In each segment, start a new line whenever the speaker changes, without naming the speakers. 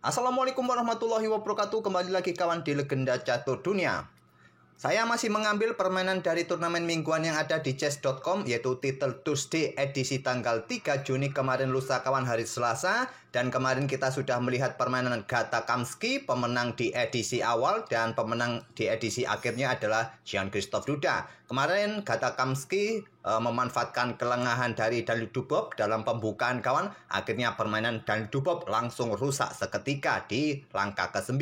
Assalamualaikum warahmatullahi wabarakatuh. Kembali lagi kawan di Legenda Catur Dunia. Saya masih mengambil permainan dari turnamen mingguan yang ada di chess.com, yaitu Title Tuesday edisi tanggal 3 Juni kemarin lusa kawan, hari Selasa. Dan kemarin kita sudah melihat permainan Gata Kamsky, pemenang di edisi awal, dan pemenang di edisi akhirnya adalah Jean-Christophe Duda. Kemarin Gata Kamsky memanfaatkan kelengahan dari Daniil Dubov dalam pembukaan kawan. Akhirnya permainan Daniil Dubov langsung rusak seketika di langkah ke-9.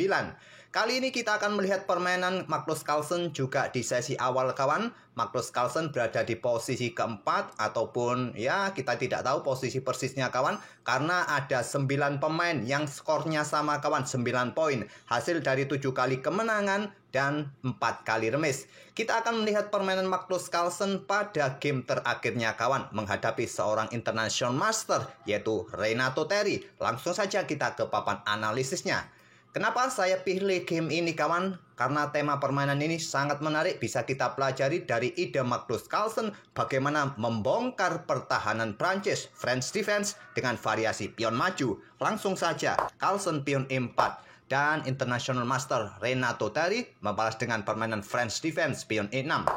Kali ini kita akan melihat permainan Magnus Carlsen juga di sesi awal kawan. Magnus Carlsen berada di posisi keempat, ataupun ya kita tidak tahu posisi persisnya kawan, karena ada 9 pemain yang skornya sama kawan, 9 poin. Hasil dari 7 kali kemenangan dan 4 kali remis. Kita akan melihat permainan Magnus Carlsen pada game terakhirnya kawan, menghadapi seorang international master yaitu Renato Terri. Langsung saja kita ke papan analisisnya. Kenapa saya pilih game ini kawan? Karena tema permainan ini sangat menarik, bisa kita pelajari dari ide Magnus Carlsen bagaimana membongkar pertahanan Prancis, French defense dengan variasi pion maju. Langsung saja, Carlsen pion E4 dan international master Renato Terri membalas dengan permainan French defense pion E6.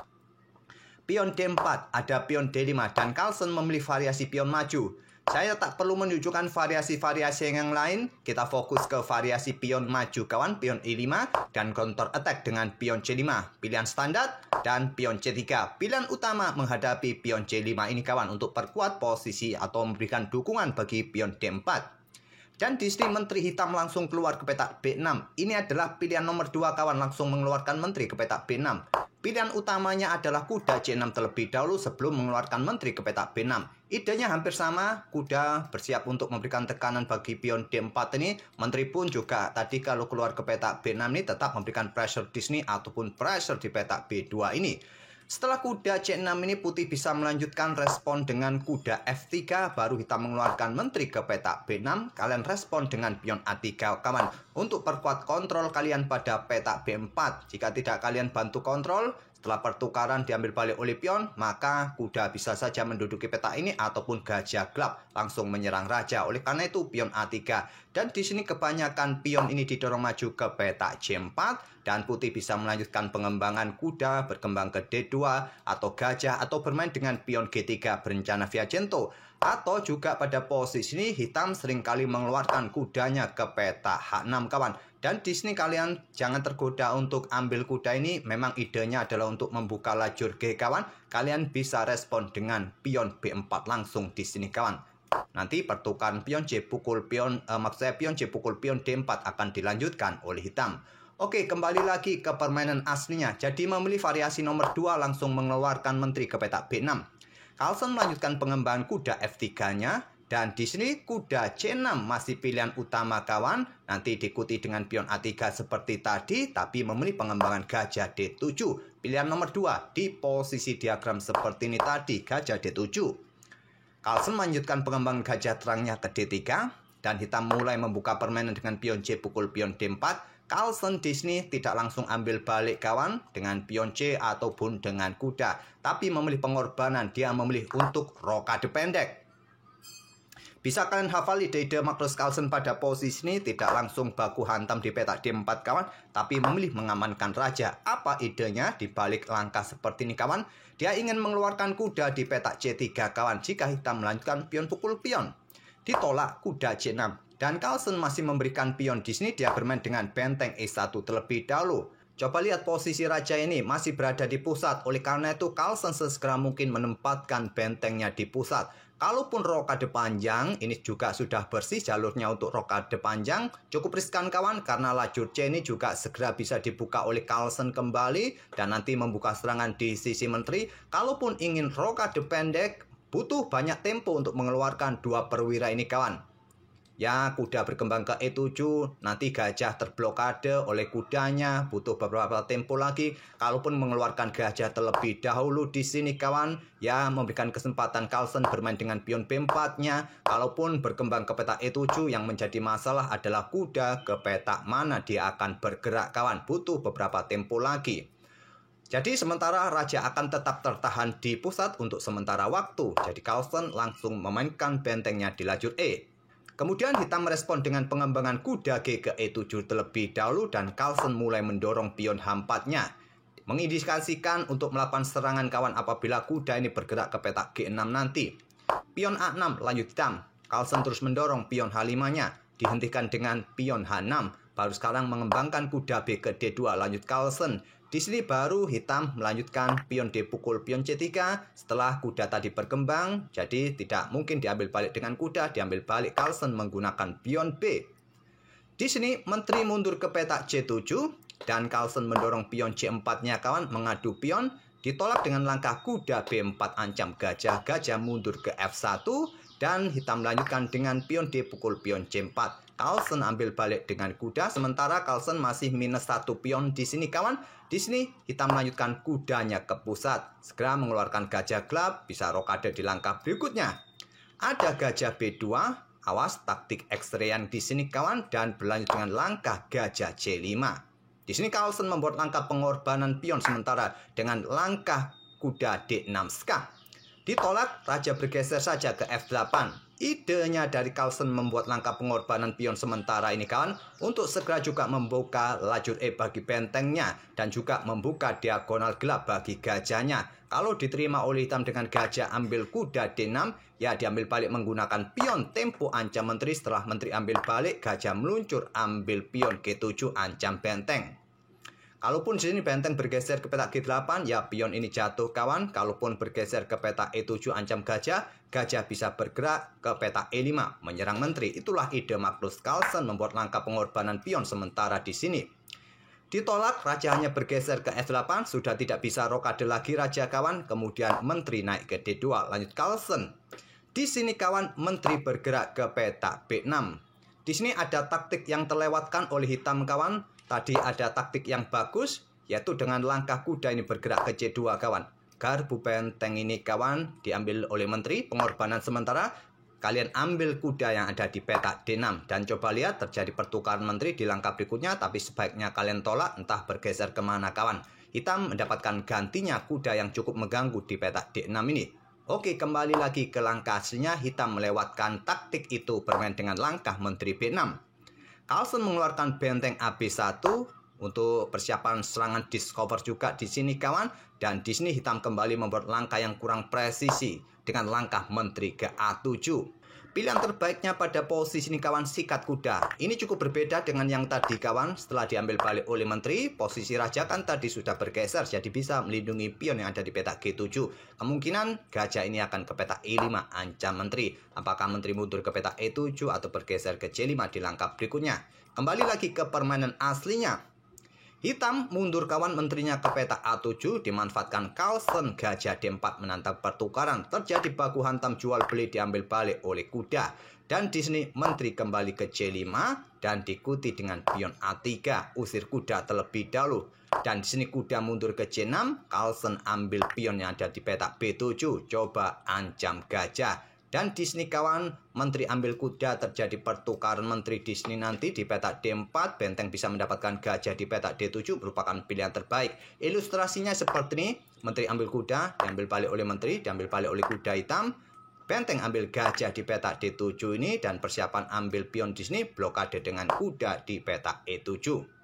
Pion D4, ada pion D5 dan Carlsen memilih variasi pion maju. Saya tak perlu menunjukkan variasi-variasi yang lain. Kita fokus ke variasi pion maju kawan, pion E5 dan counter attack dengan pion C5. Pilihan standar dan pion C3. Pilihan utama menghadapi pion C5 ini kawan, untuk perkuat posisi atau memberikan dukungan bagi pion D4. Dan di sini menteri hitam langsung keluar ke petak B6. Ini adalah pilihan nomor 2 kawan, langsung mengeluarkan menteri ke petak B6. Pilihan utamanya adalah kuda C6 terlebih dahulu sebelum mengeluarkan menteri ke petak B6. Idenya hampir sama, kuda bersiap untuk memberikan tekanan bagi pion D4 ini. Menteri pun juga tadi kalau keluar ke petak B6 ini tetap memberikan pressure di sini ataupun pressure di petak B2 ini. Setelah kuda C6 ini putih bisa melanjutkan respon dengan kuda F3, baru hitam mengeluarkan menteri ke petak B6. Kalian respon dengan pion A3 kawan, untuk perkuat kontrol kalian pada petak B4. Jika tidak kalian bantu kontrol, setelah pertukaran diambil balik oleh pion, maka kuda bisa saja menduduki petak ini ataupun gajah gelap langsung menyerang raja. Oleh karena itu pion A3. Dan di sini kebanyakan pion ini didorong maju ke petak C4 dan putih bisa melanjutkan pengembangan kuda berkembang ke D2 atau gajah, atau bermain dengan pion G3 berencana Viajento. Atau juga pada posisi ini hitam seringkali mengeluarkan kudanya ke petak H6 kawan. Dan di sini kalian jangan tergoda untuk ambil kuda ini, memang idenya adalah untuk membuka lajur G kawan. Kalian bisa respon dengan pion B4 langsung di sini kawan. Nanti pertukaran pion C pukul pion, pion C pukul pion D4 akan dilanjutkan oleh hitam. Oke, kembali lagi ke permainan aslinya. Jadi memilih variasi nomor 2 langsung mengeluarkan menteri ke petak B6. Carlsen melanjutkan pengembangan kuda F3-nya. Dan di sini kuda C6 masih pilihan utama kawan. Nanti diikuti dengan pion A3 seperti tadi, tapi memilih pengembangan gajah D7. Pilihan nomor 2 di posisi diagram seperti ini tadi, gajah D7. Carlsen melanjutkan pengembangan gajah terangnya ke D3. Dan hitam mulai membuka permainan dengan pion C pukul pion D4. Carlsen di sini tidak langsung ambil balik kawan dengan pion C ataupun dengan kuda, tapi memilih pengorbanan. Dia memilih untuk rokade pendek. Bisa kalian hafal ide-ide Magnus Carlsen pada posisi ini, tidak langsung baku hantam di petak D4 kawan, tapi memilih mengamankan raja. Apa idenya di balik langkah seperti ini kawan? Dia ingin mengeluarkan kuda di petak C3 kawan. Jika hitam melanjutkan pion pukul pion, ditolak kuda C6. Dan Carlsen masih memberikan pion di sini, dia bermain dengan benteng E1 terlebih dahulu. Coba lihat posisi raja ini masih berada di pusat. Oleh karena itu Carlsen sesegera mungkin menempatkan bentengnya di pusat. Kalaupun rokade panjang, ini juga sudah bersih jalurnya untuk rokade panjang. Cukup riskan kawan, karena lajur C ini juga segera bisa dibuka oleh Carlsen kembali. Dan nanti membuka serangan di sisi menteri. Kalaupun ingin rokade pendek, butuh banyak tempo untuk mengeluarkan 2 perwira ini kawan. Ya, kuda berkembang ke E7, nanti gajah terblokade oleh kudanya, butuh beberapa tempo lagi. Kalaupun mengeluarkan gajah terlebih dahulu di sini kawan, ya memberikan kesempatan Carlsen bermain dengan pion B4-nya. Kalaupun berkembang ke petak E7, yang menjadi masalah adalah kuda ke petak mana dia akan bergerak kawan, butuh beberapa tempo lagi. Jadi sementara raja akan tetap tertahan di pusat untuk sementara waktu. Jadi Carlsen langsung memainkan bentengnya di lajur E. Kemudian hitam merespon dengan pengembangan kuda G ke E7 terlebih dahulu dan Carlsen mulai mendorong pion H4-nya. Mengindikasikan untuk melakukan serangan kawan apabila kuda ini bergerak ke petak G6 nanti. Pion A6 lanjut hitam. Carlsen terus mendorong pion H5-nya. Dihentikan dengan pion H6. Baru sekarang mengembangkan kuda B ke D2 lanjut Carlsen. Di sini baru hitam melanjutkan pion D pukul pion C3 setelah kuda tadi berkembang. Jadi tidak mungkin diambil balik dengan kuda, diambil balik Carlsen menggunakan pion B. Di sini menteri mundur ke petak C7 dan Carlsen mendorong pion C4-nya kawan mengadu pion. Ditolak dengan langkah kuda B4 ancam gajah, gajah mundur ke F1 dan hitam melanjutkan dengan pion D pukul pion C4. Carlsen ambil balik dengan kuda, sementara Carlsen masih minus 1 pion di sini kawan. Di sini hitam melanjutkan kudanya ke pusat. Segera mengeluarkan gajah gelap, bisa rokade di langkah berikutnya. Ada gajah B2, awas taktik X-rayan di sini kawan, dan berlanjut dengan langkah gajah C5. Di sini Carlsen membuat langkah pengorbanan pion sementara dengan langkah kuda D6 skak. Ditolak, raja bergeser saja ke F8. Idenya dari Carlsen membuat langkah pengorbanan pion sementara ini kawan untuk segera juga membuka lajur E bagi bentengnya dan juga membuka diagonal gelap bagi gajahnya. Kalau diterima oleh hitam dengan gajah ambil kuda D6, ya diambil balik menggunakan pion tempo ancam menteri. Setelah menteri ambil balik, gajah meluncur ambil pion G7 ancam benteng. Kalaupun di sini benteng bergeser ke petak G8, ya pion ini jatuh kawan. Kalaupun bergeser ke petak E7 ancam gajah, gajah bisa bergerak ke petak E5 menyerang menteri. Itulah ide Magnus Carlsen membuat langkah pengorbanan pion sementara di sini. Ditolak, raja hanya bergeser ke F8, sudah tidak bisa rokade lagi raja kawan. Kemudian menteri naik ke D2, lanjut Carlsen. Di sini kawan, menteri bergerak ke petak B6. Di sini ada taktik yang terlewatkan oleh hitam kawan. Tadi ada taktik yang bagus, yaitu dengan langkah kuda ini bergerak ke C2 kawan. Garbu benteng ini kawan diambil oleh menteri, pengorbanan sementara. Kalian ambil kuda yang ada di petak D6 dan coba lihat terjadi pertukaran menteri di langkah berikutnya, tapi sebaiknya kalian tolak entah bergeser kemana kawan. Hitam mendapatkan gantinya kuda yang cukup mengganggu di petak D6 ini. Oke, kembali lagi ke langkah aslinya, hitam melewatkan taktik itu bermain dengan langkah menteri B6. Carlsen mengeluarkan benteng AB1 untuk persiapan serangan discover juga di sini kawan, dan di sini hitam kembali membuat langkah yang kurang presisi dengan langkah menteri ke A7. Pilihan terbaiknya pada posisi ini kawan sikat kuda. Ini cukup berbeda dengan yang tadi kawan. Setelah diambil balik oleh menteri, posisi raja kan tadi sudah bergeser, jadi bisa melindungi pion yang ada di petak G7. Kemungkinan gajah ini akan ke petak E5 ancam menteri. Apakah menteri mundur ke petak E7 atau bergeser ke C5 di langkah berikutnya? Kembali lagi ke permainan aslinya. Hitam mundur kawan menterinya ke petak A7, dimanfaatkan Carlsen gajah D4 menantang pertukaran. Terjadi baku hantam jual beli diambil balik oleh kuda. Dan di sini menteri kembali ke C5 dan diikuti dengan pion A3, usir kuda terlebih dahulu. Dan di sini kuda mundur ke C6, Carlsen ambil pion yang ada di petak B7, coba ancam gajah. Dan di sini kawan, menteri ambil kuda, terjadi pertukaran menteri di sini nanti di petak D4, benteng bisa mendapatkan gajah di petak D7, merupakan pilihan terbaik. Ilustrasinya seperti ini, menteri ambil kuda, diambil balik oleh menteri, diambil balik oleh kuda hitam, benteng ambil gajah di petak D7 ini, dan persiapan ambil pion di sini, blokade dengan kuda di petak E7.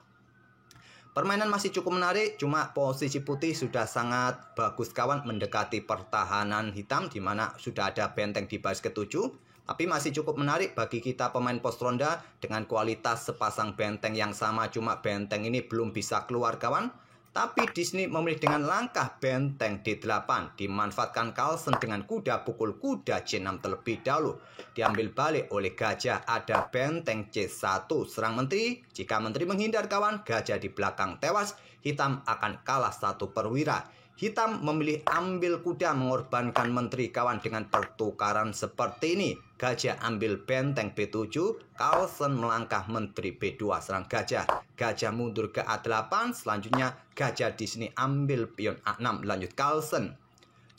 Permainan masih cukup menarik, cuma posisi putih sudah sangat bagus kawan mendekati pertahanan hitam di mana sudah ada benteng di baris ke-7. Tapi masih cukup menarik bagi kita pemain post ronda dengan kualitas sepasang benteng yang sama, cuma benteng ini belum bisa keluar kawan. Tapi di sini memilih dengan langkah benteng D8, dimanfaatkan Carlsen dengan kuda pukul kuda C6 terlebih dahulu. Diambil balik oleh gajah, ada benteng C1, serang menteri. Jika menteri menghindar kawan, gajah di belakang tewas, hitam akan kalah 1 perwira. Hitam memilih ambil kuda mengorbankan menteri kawan dengan pertukaran seperti ini. Gajah ambil benteng B7, Carlsen melangkah menteri B2 serang gajah. Gajah mundur ke A8, selanjutnya gajah di sini ambil pion A6 lanjut Carlsen.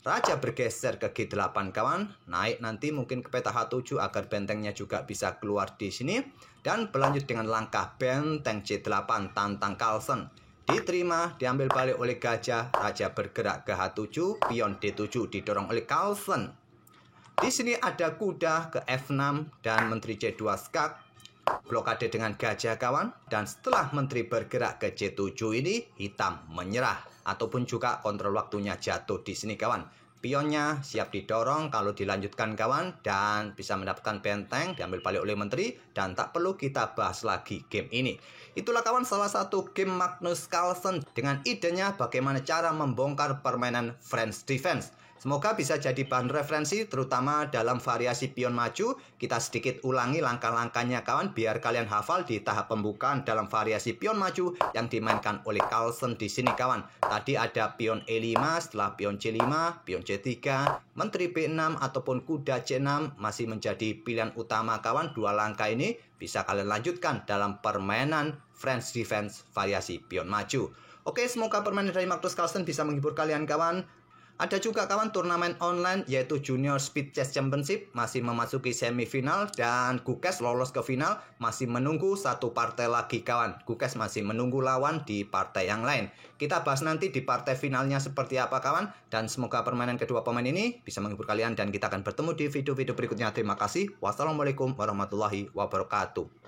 Raja bergeser ke G8 kawan, naik nanti mungkin ke petak H7 agar bentengnya juga bisa keluar di sini. Dan berlanjut dengan langkah benteng C8 tantang Carlsen. Diterima, diambil balik oleh gajah, raja bergerak ke H7, pion D7 didorong oleh Carlsen. Di sini ada kuda ke F6 dan menteri C2 skak. Blokade dengan gajah kawan. Dan setelah menteri bergerak ke C7 ini, hitam menyerah. Ataupun juga kontrol waktunya jatuh di sini kawan. Pionnya siap didorong kalau dilanjutkan kawan. Dan bisa mendapatkan benteng, diambil balik oleh menteri. Dan tak perlu kita bahas lagi game ini. Itulah kawan salah satu game Magnus Carlsen. Dengan idenya bagaimana cara membongkar permainan French defense. Semoga bisa jadi bahan referensi terutama dalam variasi pion maju. Kita sedikit ulangi langkah-langkahnya kawan biar kalian hafal di tahap pembukaan dalam variasi pion maju yang dimainkan oleh Carlsen di sini kawan. Tadi ada pion E5, setelah pion C5, pion C3, menteri B6 ataupun kuda C6 masih menjadi pilihan utama kawan. Dua langkah ini bisa kalian lanjutkan dalam permainan French defense variasi pion maju. Oke, semoga permainan dari Magnus Carlsen bisa menghibur kalian kawan. Ada juga kawan turnamen online yaitu Junior Speed Chess Championship masih memasuki semifinal dan Gukes lolos ke final, masih menunggu satu partai lagi kawan. Gukes masih menunggu lawan di partai yang lain. Kita bahas nanti di partai finalnya seperti apa kawan, dan semoga permainan kedua pemain ini bisa menghibur kalian dan kita akan bertemu di video-video berikutnya. Terima kasih. Wassalamualaikum warahmatullahi wabarakatuh.